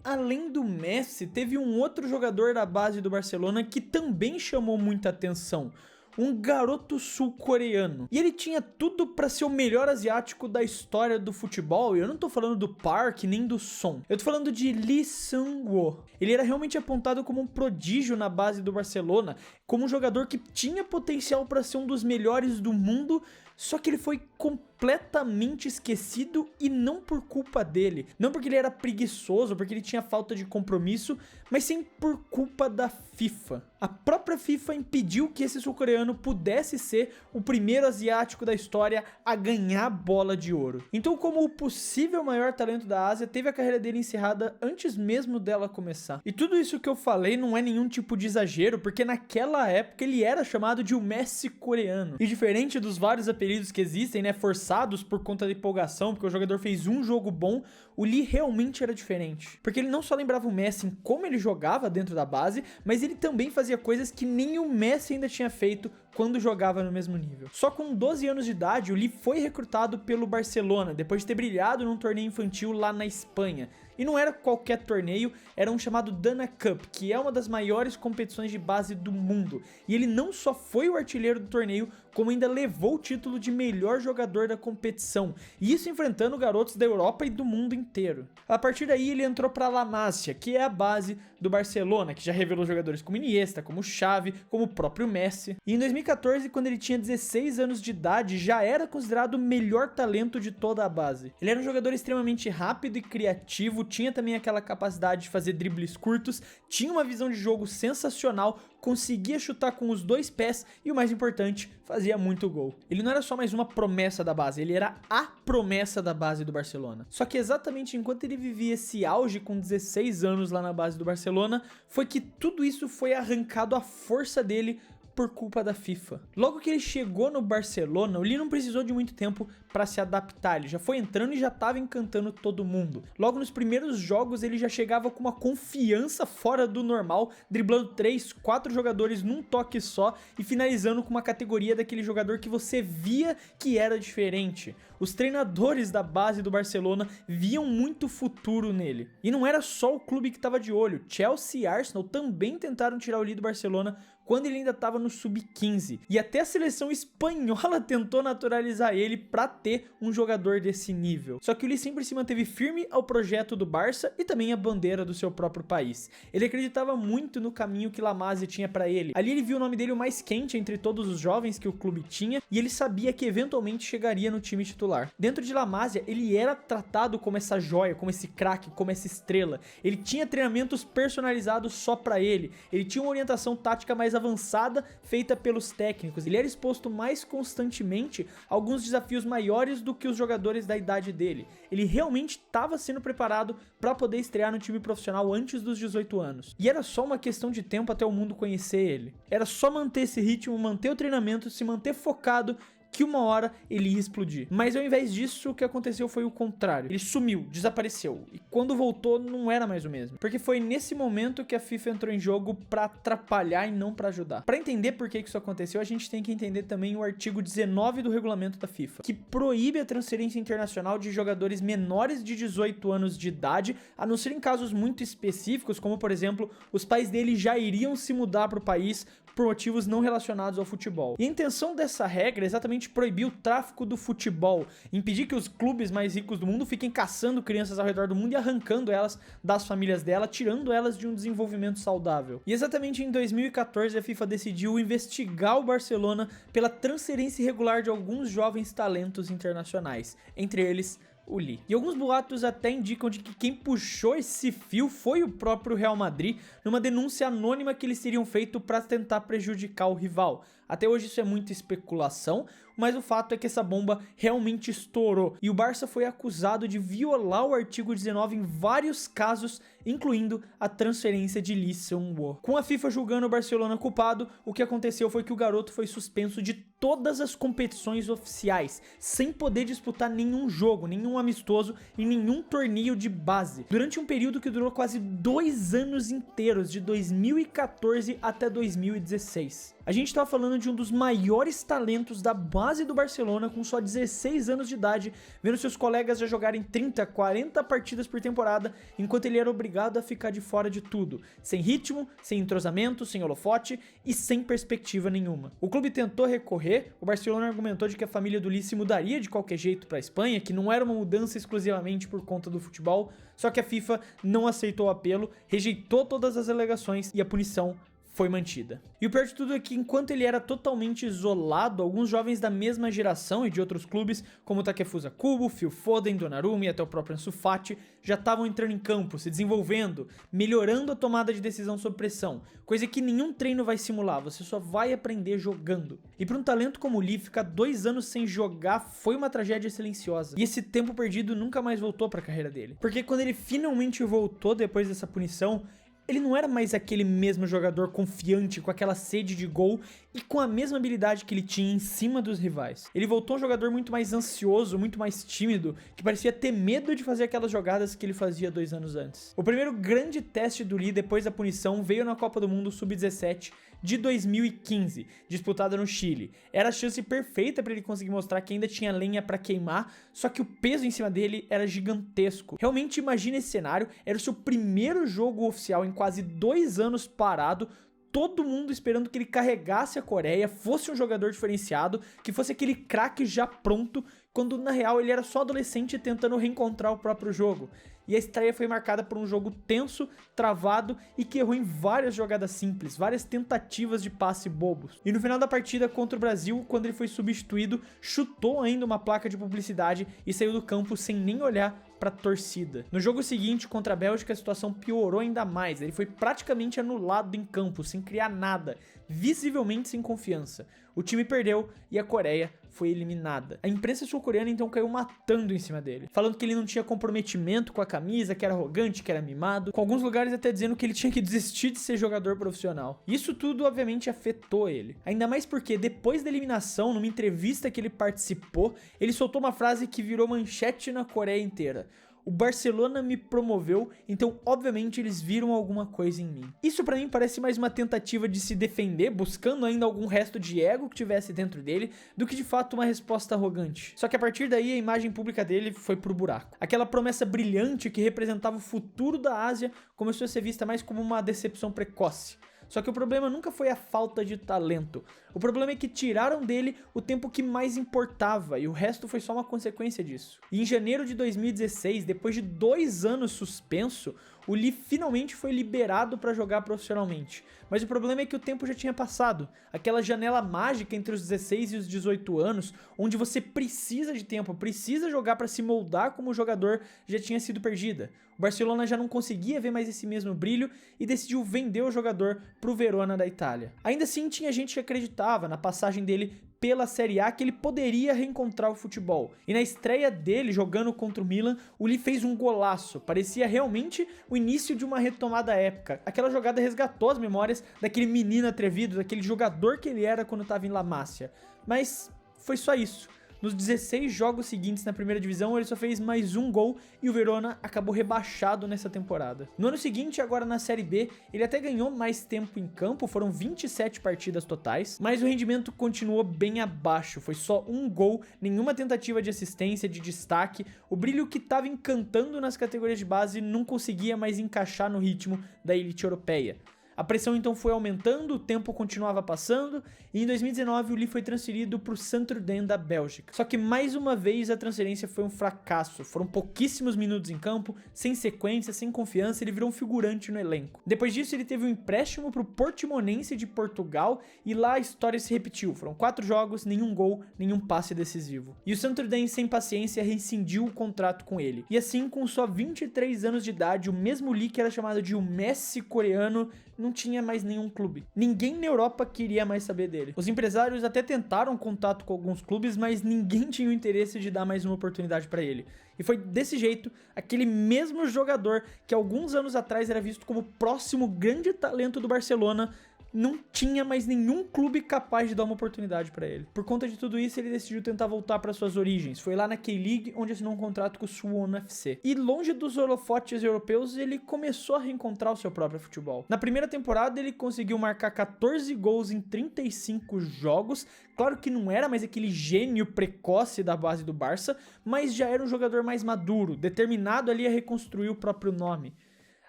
além do Messi, teve um outro jogador da base do Barcelona que também chamou muita atenção. Um garoto sul-coreano. E ele tinha tudo pra ser o melhor asiático da história do futebol. E eu não tô falando do Park nem do Son. Eu tô falando de Lee Seung-woo. Ele era realmente apontado como um prodígio na base do Barcelona, como um jogador que tinha potencial pra ser um dos melhores do mundo, só que ele foi completamente esquecido e não por culpa dele. Não porque ele era preguiçoso, porque ele tinha falta de compromisso, mas sim por culpa da FIFA. A própria FIFA impediu que esse sul-coreano pudesse ser o primeiro asiático da história a ganhar a bola de ouro. Então, como o possível maior talento da Ásia, teve a carreira dele encerrada antes mesmo dela começar. E tudo isso que eu falei não é nenhum tipo de exagero, porque naquela época ele era chamado de o Messi coreano. E diferente dos vários apelidos que existem, né, forçados por conta da empolgação, porque o jogador fez um jogo bom, o Lee realmente era diferente. Porque ele não só lembrava o Messi em como ele jogava dentro da base, mas ele também fazia coisas que nem o Messi ainda tinha feito quando jogava no mesmo nível. Só com 12 anos de idade, o Lee foi recrutado pelo Barcelona, depois de ter brilhado num torneio infantil lá na Espanha. E não era qualquer torneio, era um chamado Dana Cup, que é uma das maiores competições de base do mundo. E ele não só foi o artilheiro do torneio, como ainda levou o título de melhor jogador da competição. E isso enfrentando garotos da Europa e do mundo inteiro. A partir daí ele entrou para La Masia, que é a base do Barcelona, que já revelou jogadores como Iniesta, como Xavi, como o próprio Messi. E em 2014, quando ele tinha 16 anos de idade, já era considerado o melhor talento de toda a base. Ele era um jogador extremamente rápido e criativo, tinha também aquela capacidade de fazer dribles curtos, tinha uma visão de jogo sensacional, conseguia chutar com os dois pés e o mais importante, fazia muito gol. Ele não era só mais uma promessa da base, ele era a promessa da base do Barcelona. Só que exatamente enquanto ele vivia esse auge com 16 anos lá na base do Barcelona, foi que tudo isso foi arrancado à força dele por culpa da FIFA. Logo que ele chegou no Barcelona, o Lee não precisou de muito tempo para se adaptar, ele já foi entrando e já estava encantando todo mundo. Logo nos primeiros jogos ele já chegava com uma confiança fora do normal, driblando 3, 4 jogadores num toque só e finalizando com uma categoria daquele jogador que você via que era diferente. Os treinadores da base do Barcelona viam muito futuro nele. E não era só o clube que estava de olho, Chelsea e Arsenal também tentaram tirar o Lee do Barcelona quando ele ainda estava no sub-15. E até a seleção espanhola tentou naturalizar ele para ter um jogador desse nível. Só que o Lee sempre se manteve firme ao projeto do Barça e também à bandeira do seu próprio país. Ele acreditava muito no caminho que La Masia tinha para ele. Ali ele viu o nome dele o mais quente entre todos os jovens que o clube tinha e ele sabia que eventualmente chegaria no time titular. Dentro de La Masia, ele era tratado como essa joia, como esse craque, como essa estrela. Ele tinha treinamentos personalizados só para ele. Ele tinha uma orientação tática mais avançada feita pelos técnicos. Ele era exposto mais constantemente a alguns desafios maiores do que os jogadores da idade dele. Ele realmente estava sendo preparado para poder estrear no time profissional antes dos 18 anos. E era só uma questão de tempo até o mundo conhecer ele. Era só manter esse ritmo, manter o treinamento, se manter focado, que uma hora ele ia explodir. Mas ao invés disso, o que aconteceu foi o contrário. Ele sumiu, desapareceu. E quando voltou, não era mais o mesmo. Porque foi nesse momento que a FIFA entrou em jogo pra atrapalhar e não pra ajudar. Pra entender por que isso aconteceu, a gente tem que entender também o artigo 19 do regulamento da FIFA, que proíbe a transferência internacional de jogadores menores de 18 anos de idade, a não ser em casos muito específicos, como por exemplo, os pais dele já iriam se mudar pro país por motivos não relacionados ao futebol. E a intenção dessa regra é exatamente proibir o tráfico do futebol, impedir que os clubes mais ricos do mundo fiquem caçando crianças ao redor do mundo e arrancando elas das famílias dela, tirando elas de um desenvolvimento saudável. E exatamente em 2014 a FIFA decidiu investigar o Barcelona pela transferência irregular de alguns jovens talentos internacionais, entre eles o Lee. E alguns boatos até indicam de que quem puxou esse fio foi o próprio Real Madrid, numa denúncia anônima que eles teriam feito para tentar prejudicar o rival. Até hoje isso é muita especulação, mas o fato é que essa bomba realmente estourou e o Barça foi acusado de violar o artigo 19 em vários casos, incluindo a transferência de Lee Seung-woo. Com a FIFA julgando o Barcelona culpado, o que aconteceu foi que o garoto foi suspenso de todas as competições oficiais, sem poder disputar nenhum jogo, nenhum amistoso e nenhum torneio de base, durante um período que durou quase 2 anos inteiros, de 2014 até 2016. A gente tá falando de um dos maiores talentos da base do Barcelona, com só 16 anos de idade, vendo seus colegas já jogarem 30, 40 partidas por temporada, enquanto ele era obrigado a ficar de fora de tudo, sem ritmo, sem entrosamento, sem holofote e sem perspectiva nenhuma. O clube tentou recorrer, o Barcelona argumentou de que a família do Lee se mudaria de qualquer jeito pra Espanha, que não era uma mudança exclusivamente por conta do futebol, só que a FIFA não aceitou o apelo, rejeitou todas as alegações e a punição foi mantida. E o pior de tudo é que enquanto ele era totalmente isolado, alguns jovens da mesma geração e de outros clubes, como Takefusa Kubo, Phil Foden, Donnarumma e até o próprio Ansu Fati, já estavam entrando em campo, se desenvolvendo, melhorando a tomada de decisão sob pressão, coisa que nenhum treino vai simular, você só vai aprender jogando. E para um talento como o Lee, ficar 2 anos sem jogar foi uma tragédia silenciosa. E esse tempo perdido nunca mais voltou para a carreira dele. Porque quando ele finalmente voltou depois dessa punição, ele não era mais aquele mesmo jogador confiante, com aquela sede de gol e com a mesma habilidade que ele tinha em cima dos rivais. Ele voltou um jogador muito mais ansioso, muito mais tímido, que parecia ter medo de fazer aquelas jogadas que ele fazia 2 anos antes. O primeiro grande teste do Lee depois da punição veio na Copa do Mundo Sub-17 de 2015, disputada no Chile. Era a chance perfeita para ele conseguir mostrar que ainda tinha lenha para queimar, só que o peso em cima dele era gigantesco. Realmente imagina esse cenário, era o seu primeiro jogo oficial em quase 2 anos parado, todo mundo esperando que ele carregasse a Coreia, fosse um jogador diferenciado, que fosse aquele craque já pronto, quando na real ele era só adolescente tentando reencontrar o próprio jogo. E a estreia foi marcada por um jogo tenso, travado e que errou em várias jogadas simples, várias tentativas de passe bobos. E no final da partida contra o Brasil, quando ele foi substituído, chutou ainda uma placa de publicidade e saiu do campo sem nem olhar para a torcida. No jogo seguinte, contra a Bélgica, a situação piorou ainda mais. Ele foi praticamente anulado em campo, sem criar nada, visivelmente sem confiança. O time perdeu e a Coreia foi eliminada. A imprensa sul-coreana então caiu matando em cima dele, falando que ele não tinha comprometimento com a camisa, que era arrogante, que era mimado, com alguns lugares até dizendo que ele tinha que desistir de ser jogador profissional. Isso tudo obviamente afetou ele, ainda mais porque depois da eliminação, numa entrevista que ele participou, ele soltou uma frase que virou manchete na Coreia inteira: o Barcelona me promoveu, então obviamente eles viram alguma coisa em mim. Isso pra mim parece mais uma tentativa de se defender, buscando ainda algum resto de ego que tivesse dentro dele, do que de fato uma resposta arrogante. Só que a partir daí a imagem pública dele foi pro buraco. Aquela promessa brilhante que representava o futuro da Ásia começou a ser vista mais como uma decepção precoce. Só que o problema nunca foi a falta de talento. O problema é que tiraram dele o tempo que mais importava e o resto foi só uma consequência disso. E em janeiro de 2016, depois de 2 anos suspenso, o Lee finalmente foi liberado para jogar profissionalmente. Mas o problema é que o tempo já tinha passado. Aquela janela mágica entre os 16 e os 18 anos, onde você precisa de tempo, precisa jogar para se moldar como jogador, já tinha sido perdida. O Barcelona já não conseguia ver mais esse mesmo brilho e decidiu vender o jogador pro Verona da Itália. Ainda assim, tinha gente que acreditava na passagem dele pela Série A que ele poderia reencontrar o futebol. E na estreia dele jogando contra o Milan, o Lee fez um golaço. Parecia realmente o início de uma retomada épica. Aquela jogada resgatou as memórias daquele menino atrevido, daquele jogador que ele era quando estava em La Masia. Mas foi só isso. Nos 16 jogos seguintes na primeira divisão, ele só fez mais um gol e o Verona acabou rebaixado nessa temporada. No ano seguinte, agora na Série B, ele até ganhou mais tempo em campo, foram 27 partidas totais, mas o rendimento continuou bem abaixo, foi só um gol, nenhuma tentativa de assistência, de destaque, o brilho que estava encantando nas categorias de base não conseguia mais encaixar no ritmo da elite europeia. A pressão então foi aumentando, o tempo continuava passando e em 2019 o Lee foi transferido para o Centre-Dain da Bélgica. Só que mais uma vez a transferência foi um fracasso, foram pouquíssimos minutos em campo, sem sequência, sem confiança, ele virou um figurante no elenco. Depois disso ele teve um empréstimo para o Portimonense de Portugal e lá a história se repetiu, foram 4 jogos, nenhum gol, nenhum passe decisivo. E o Centre-Dain sem paciência rescindiu o contrato com ele. E assim, com só 23 anos de idade, o mesmo Lee que era chamado de o Messi coreano não tinha mais nenhum clube. Ninguém na Europa queria mais saber dele. Os empresários até tentaram contato com alguns clubes, mas ninguém tinha o interesse de dar mais uma oportunidade para ele. E foi desse jeito, aquele mesmo jogador que alguns anos atrás era visto como o próximo grande talento do Barcelona, não tinha mais nenhum clube capaz de dar uma oportunidade pra ele. Por conta de tudo isso, ele decidiu tentar voltar para suas origens. Foi lá na K-League, onde assinou um contrato com o Suwon FC. E longe dos holofotes europeus, ele começou a reencontrar o seu próprio futebol. Na primeira temporada, ele conseguiu marcar 14 gols em 35 jogos. Claro que não era mais aquele gênio precoce da base do Barça, mas já era um jogador mais maduro, determinado ali a reconstruir o próprio nome.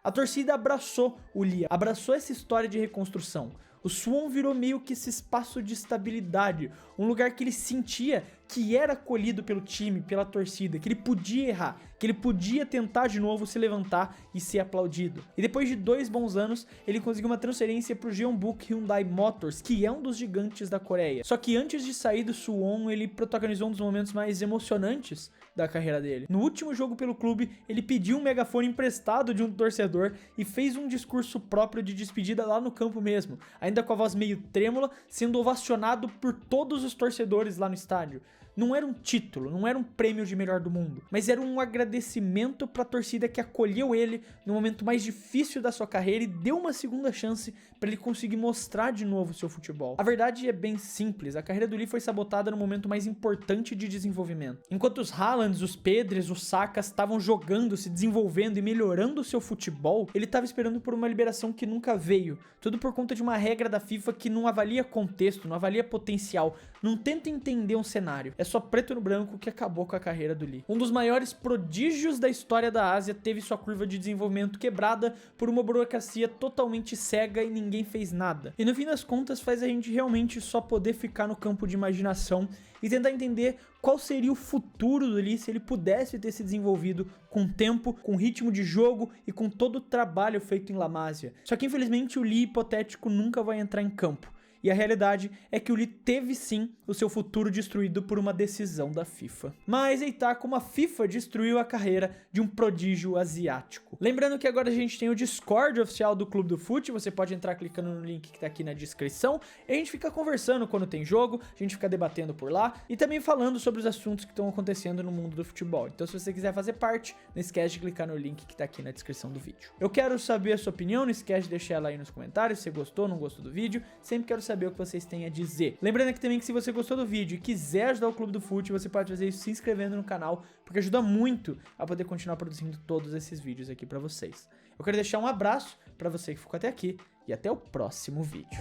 A torcida abraçou o Lee, abraçou essa história de reconstrução. O Suwon virou meio que esse espaço de estabilidade, um lugar que ele sentia que era acolhido pelo time, pela torcida, que ele podia errar, que ele podia tentar de novo se levantar e ser aplaudido. E depois de 2 bons anos, ele conseguiu uma transferência para o Jeonbuk Hyundai Motors, que é um dos gigantes da Coreia. Só que antes de sair do Suwon, ele protagonizou um dos momentos mais emocionantes da carreira dele. No último jogo pelo clube, ele pediu um megafone emprestado de um torcedor e fez um discurso próprio de despedida lá no campo mesmo, ainda com a voz meio trêmula, sendo ovacionado por todos os torcedores lá no estádio. Não era um título, não era um prêmio de melhor do mundo, mas era um agradecimento pra torcida que acolheu ele no momento mais difícil da sua carreira e deu uma segunda chance pra ele conseguir mostrar de novo o seu futebol. A verdade é bem simples, a carreira do Lee foi sabotada no momento mais importante de desenvolvimento. Enquanto os Haalands, os Pedres, os Sakas estavam jogando, se desenvolvendo e melhorando o seu futebol, ele estava esperando por uma liberação que nunca veio. Tudo por conta de uma regra da FIFA que não avalia contexto, não avalia potencial, não tenta entender um cenário. É só preto no branco que acabou com a carreira do Lee. Um dos maiores prodígios da história da Ásia teve sua curva de desenvolvimento quebrada por uma burocracia totalmente cega e ninguém fez nada. E no fim das contas faz a gente realmente só poder ficar no campo de imaginação e tentar entender qual seria o futuro do Lee se ele pudesse ter se desenvolvido com tempo, com ritmo de jogo e com todo o trabalho feito em La Masia. Só que infelizmente o Lee hipotético nunca vai entrar em campo. E a realidade é que o Lee teve sim o seu futuro destruído por uma decisão da FIFA. Mas aí tá como a FIFA destruiu a carreira de um prodígio asiático. Lembrando que agora a gente tem o Discord oficial do Clube do Fute, você pode entrar clicando no link que tá aqui na descrição, e a gente fica conversando quando tem jogo, a gente fica debatendo por lá, e também falando sobre os assuntos que estão acontecendo no mundo do futebol. Então se você quiser fazer parte, não esquece de clicar no link que tá aqui na descrição do vídeo. Eu quero saber a sua opinião, não esquece de deixar ela aí nos comentários, se você gostou ou não gostou do vídeo, sempre quero saber o que vocês têm a dizer. Lembrando aqui também que se você gostou do vídeo e quiser ajudar o Clube do Fute, você pode fazer isso se inscrevendo no canal, porque ajuda muito a poder continuar produzindo todos esses vídeos aqui pra vocês. Eu quero deixar um abraço pra você que ficou até aqui e até o próximo vídeo.